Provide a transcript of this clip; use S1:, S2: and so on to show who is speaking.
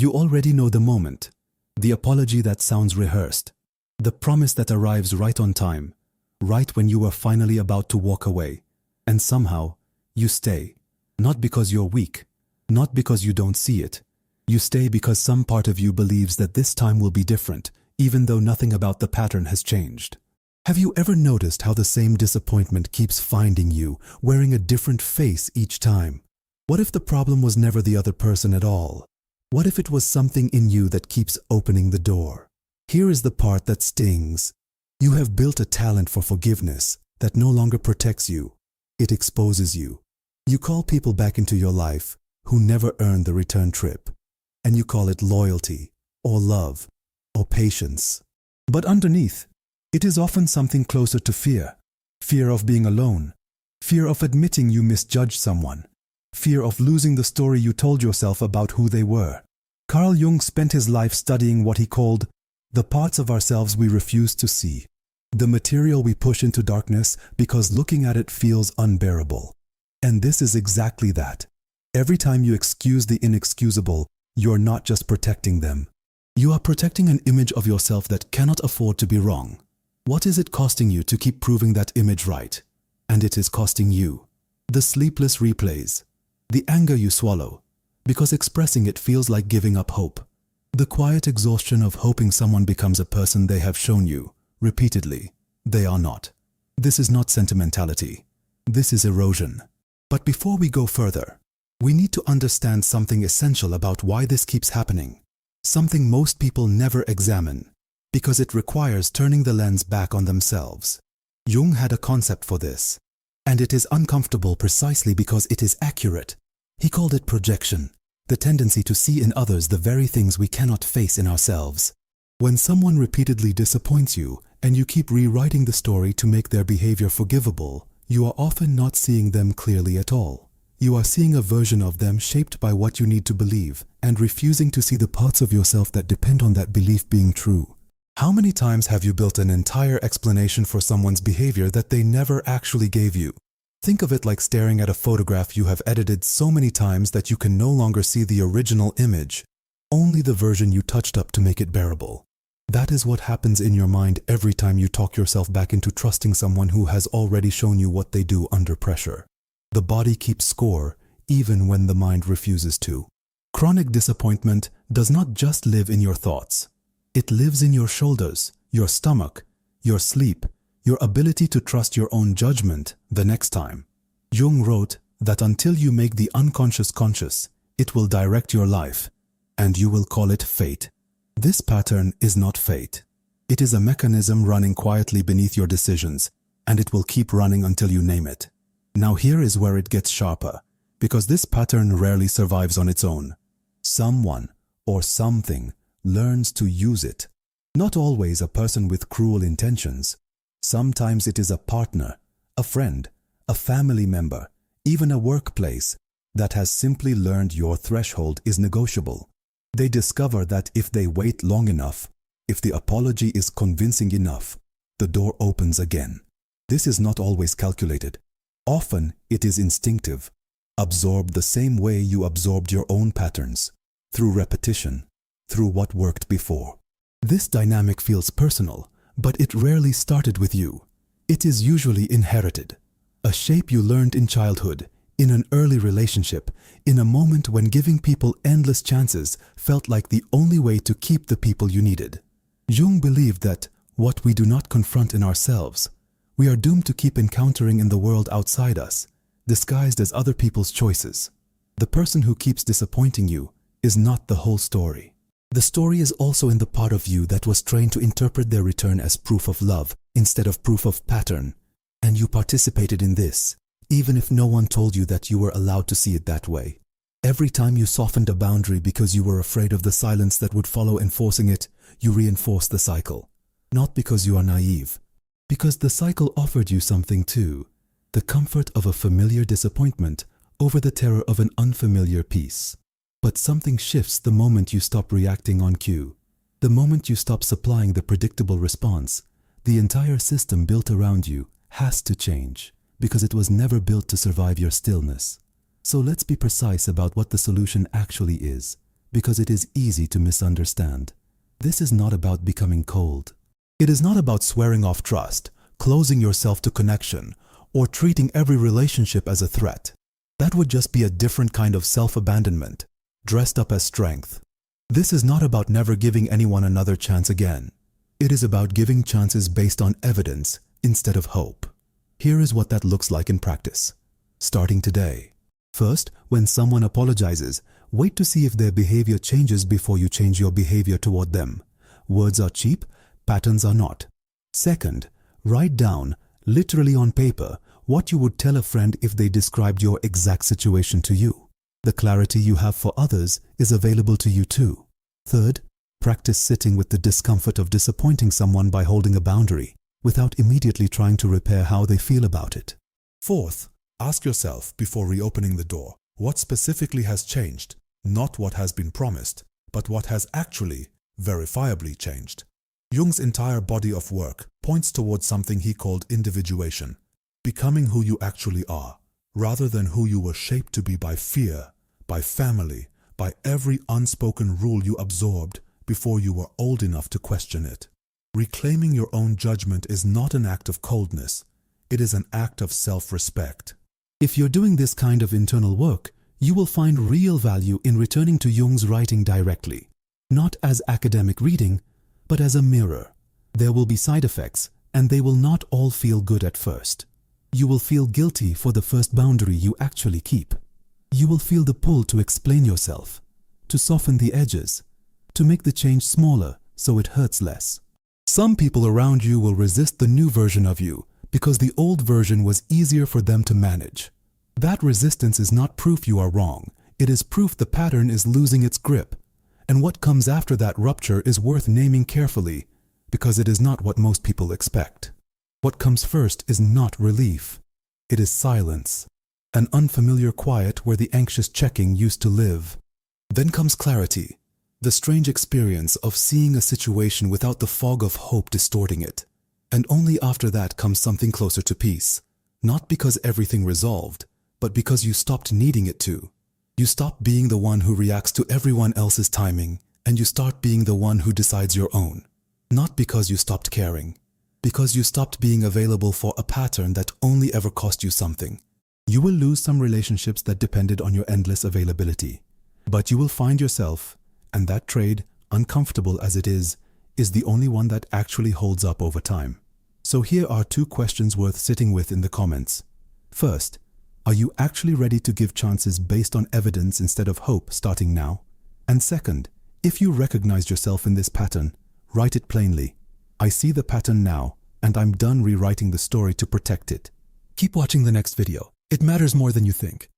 S1: You already know the moment, the apology that sounds rehearsed, the promise that arrives right on time, right when you are finally about to walk away. And somehow, you stay. Not because you're weak, not because you don't see it. You stay because some part of you believes that this time will be different, even though nothing about the pattern has changed. Have you ever noticed how the same disappointment keeps finding you, wearing a different face each time? What if the problem was never the other person at all? What if it was something in you that keeps opening the door? Here is the part that stings. You have built a talent for forgiveness that no longer protects you. It exposes you. You call people back into your life who never earned the return trip. And you call it loyalty, or love, or patience. But underneath, it is often something closer to fear. Fear of being alone. Fear of admitting you misjudged someone. Fear of losing the story you told yourself about who they were. Carl Jung spent his life studying what he called the parts of ourselves we refuse to see. The material we push into darkness because looking at it feels unbearable. And this is exactly that. Every time you excuse the inexcusable, you're not just protecting them. You are protecting an image of yourself that cannot afford to be wrong. What is it costing you to keep proving that image right? And it is costing you. The sleepless replays. The anger you swallow, because expressing it feels like giving up hope. The quiet exhaustion of hoping someone becomes a person they have shown you, repeatedly, they are not. This is not sentimentality. This is erosion. But before we go further, we need to understand something essential about why this keeps happening. Something most people never examine, because it requires turning the lens back on themselves. Jung had a concept for this, and it is uncomfortable precisely because it is accurate. He called it projection, the tendency to see in others the very things we cannot face in ourselves. When someone repeatedly disappoints you and you keep rewriting the story to make their behavior forgivable, you are often not seeing them clearly at all. You are seeing a version of them shaped by what you need to believe and refusing to see the parts of yourself that depend on that belief being true. How many times have you built an entire explanation for someone's behavior that they never actually gave you? Think of it like staring at a photograph you have edited so many times that you can no longer see the original image, only the version you touched up to make it bearable. That is what happens in your mind every time you talk yourself back into trusting someone who has already shown you what they do under pressure. The body keeps score even when the mind refuses to. Chronic disappointment does not just live in your thoughts. It lives in your shoulders, your stomach, your sleep, your ability to trust your own judgment the next time. Jung wrote that until you make the unconscious conscious, it will direct your life, and you will call it fate. This pattern is not fate. It is a mechanism running quietly beneath your decisions, and it will keep running until you name it. Now here is where it gets sharper, because this pattern rarely survives on its own. Someone or something learns to use it. Not always a person with cruel intentions. Sometimes it is a partner, a friend, a family member, even a workplace that has simply learned your threshold is negotiable. They discover that if they wait long enough, if the apology is convincing enough, the door opens again. This is not always calculated. Often it is instinctive, absorbed the same way you absorbed your own patterns, through repetition, through what worked before. This dynamic feels personal, but it rarely started with you. It is usually inherited. A shape you learned in childhood, in an early relationship, in a moment when giving people endless chances felt like the only way to keep the people you needed. Jung believed that what we do not confront in ourselves, we are doomed to keep encountering in the world outside us, disguised as other people's choices. The person who keeps disappointing you is not the whole story. The story is also in the part of you that was trained to interpret their return as proof of love instead of proof of pattern. And you participated in this, even if no one told you that you were allowed to see it that way. Every time you softened a boundary because you were afraid of the silence that would follow enforcing it, you reinforced the cycle. Not because you are naive, because the cycle offered you something too, the comfort of a familiar disappointment over the terror of an unfamiliar peace. But something shifts the moment you stop reacting on cue. The moment you stop supplying the predictable response, the entire system built around you has to change, because it was never built to survive your stillness. So let's be precise about what the solution actually is, because it is easy to misunderstand. This is not about becoming cold. It is not about swearing off trust, closing yourself to connection, or treating every relationship as a threat. That would just be a different kind of self-abandonment, dressed up as strength. This is not about never giving anyone another chance again. It is about giving chances based on evidence instead of hope. Here is what that looks like in practice. Starting today. First, when someone apologizes, wait to see if their behavior changes before you change your behavior toward them. Words are cheap, patterns are not. Second, write down, literally on paper, what you would tell a friend if they described your exact situation to you. The clarity you have for others is available to you too. Third, practice sitting with the discomfort of disappointing someone by holding a boundary, without immediately trying to repair how they feel about it. Fourth, ask yourself before reopening the door, what specifically has changed, not what has been promised, but what has actually, verifiably changed. Jung's entire body of work points towards something he called individuation, becoming who you actually are, rather than who you were shaped to be by fear, by family, by every unspoken rule you absorbed before you were old enough to question it. Reclaiming your own judgment is not an act of coldness, it is an act of self-respect. If you're doing this kind of internal work, you will find real value in returning to Jung's writing directly, not as academic reading, but as a mirror. There will be side effects, and they will not all feel good at first. You will feel guilty for the first boundary you actually keep. You will feel the pull to explain yourself, to soften the edges, to make the change smaller so it hurts less. Some people around you will resist the new version of you because the old version was easier for them to manage. That resistance is not proof you are wrong. It is proof the pattern is losing its grip. And what comes after that rupture is worth naming carefully, because it is not what most people expect. What comes first is not relief. It is silence, an unfamiliar quiet where the anxious checking used to live. Then comes clarity, the strange experience of seeing a situation without the fog of hope distorting it. And only after that comes something closer to peace, not because everything resolved, but because you stopped needing it to. You stop being the one who reacts to everyone else's timing, and you start being the one who decides your own. Not because you stopped caring, because you stopped being available for a pattern that only ever cost you something. You will lose some relationships that depended on your endless availability, but you will find yourself, and that trade, uncomfortable as it is the only one that actually holds up over time. So here are 2 questions worth sitting with in the comments. First, are you actually ready to give chances based on evidence instead of hope starting now? And second, if you recognized yourself in this pattern, write it plainly. I see the pattern now, and I'm done rewriting the story to protect it. Keep watching the next video. It matters more than you think.